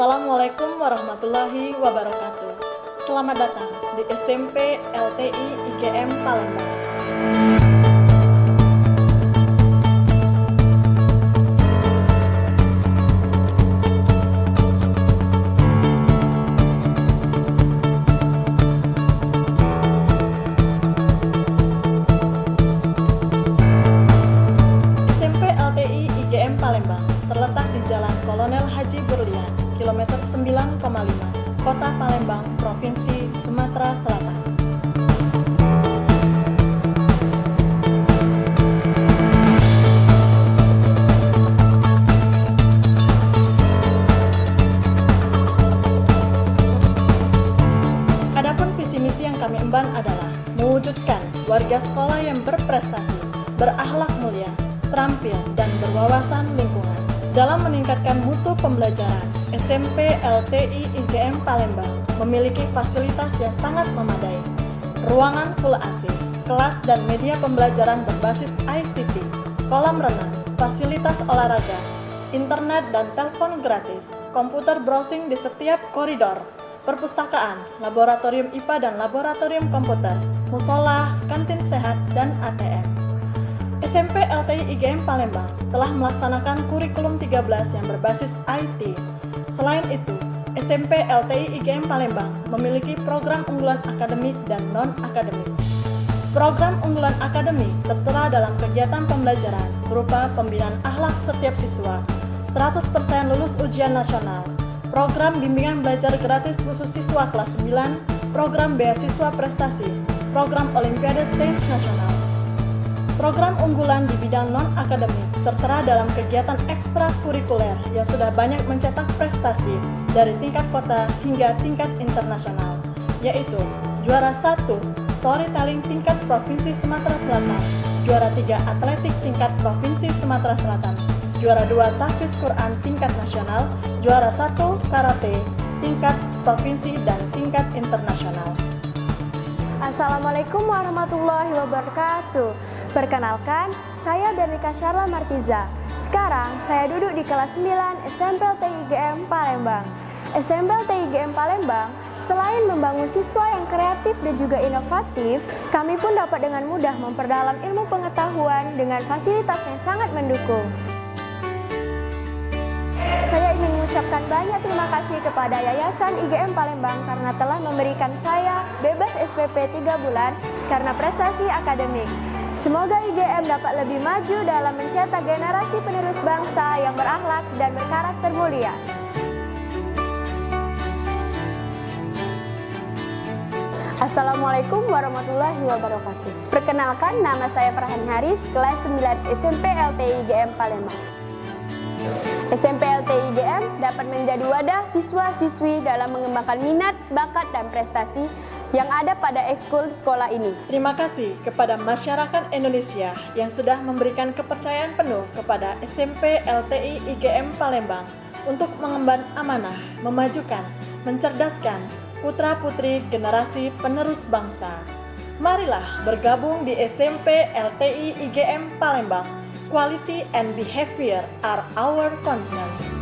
Assalamualaikum warahmatullahi wabarakatuh. Selamat datang di SMP LTI IGM Palembang. SMP LTI IGM Palembang terletak di Jalan Kolonel Haji Berlian, kilometer 9,5, Kota Palembang, Provinsi Sumatera Selatan. Adapun visi misi yang kami emban adalah mewujudkan warga sekolah yang berprestasi, berakhlak mulia, terampil, dan berwawasan lingkungan. Dalam meningkatkan mutu pembelajaran, SMP LTI IGM Palembang memiliki fasilitas yang sangat memadai. Ruangan full AC, kelas dan media pembelajaran berbasis ICT, kolam renang, fasilitas olahraga, internet dan telepon gratis, komputer browsing di setiap koridor, perpustakaan, laboratorium IPA dan laboratorium komputer, musola, kantin sehat, dan ATM. SMP LTI IGM Palembang telah melaksanakan kurikulum 13 yang berbasis IT. Selain itu, SMP LTI IGM Palembang memiliki program unggulan akademik dan non-akademik. Program unggulan akademik tertera dalam kegiatan pembelajaran berupa pembinaan akhlak setiap siswa, 100% lulus ujian nasional, program bimbingan belajar gratis khusus siswa kelas 9, program beasiswa prestasi, program Olimpiade Sains Nasional. Program unggulan di bidang non-akademik tertera dalam kegiatan ekstrakurikuler yang sudah banyak mencetak prestasi dari tingkat kota hingga tingkat internasional, yaitu juara 1 storytelling tingkat Provinsi Sumatera Selatan, juara 3 atletik tingkat Provinsi Sumatera Selatan, juara 2 tahfiz Quran tingkat nasional, juara 1 karate tingkat provinsi dan tingkat internasional. Assalamualaikum warahmatullahi wabarakatuh. Perkenalkan, saya Bernika Syarla Martiza. Sekarang saya duduk di kelas 9 SMP LTI IGM Palembang. SMP LTI IGM Palembang selain membangun siswa yang kreatif dan juga inovatif, kami pun dapat dengan mudah memperdalam ilmu pengetahuan dengan fasilitas yang sangat mendukung. Saya ingin mengucapkan banyak terima kasih kepada Yayasan IGM Palembang karena telah memberikan saya bebas SPP 3 bulan karena prestasi akademik. Semoga IGM dapat lebih maju dalam mencetak generasi penerus bangsa yang berakhlak dan berkarakter mulia. Assalamualaikum warahmatullahi wabarakatuh. Perkenalkan, nama saya Farhan Haris, kelas 9 SMP LTI IGM Palembang. SMP LTI IGM dapat menjadi wadah siswa-siswi dalam mengembangkan minat, bakat, dan prestasi yang ada pada ekskul sekolah ini. Terima kasih kepada masyarakat Indonesia yang sudah memberikan kepercayaan penuh kepada SMP LTI IGM Palembang untuk mengemban amanah, memajukan, mencerdaskan putra-putri generasi penerus bangsa. Marilah bergabung di SMP LTI IGM Palembang. Quality and behavior are our concern.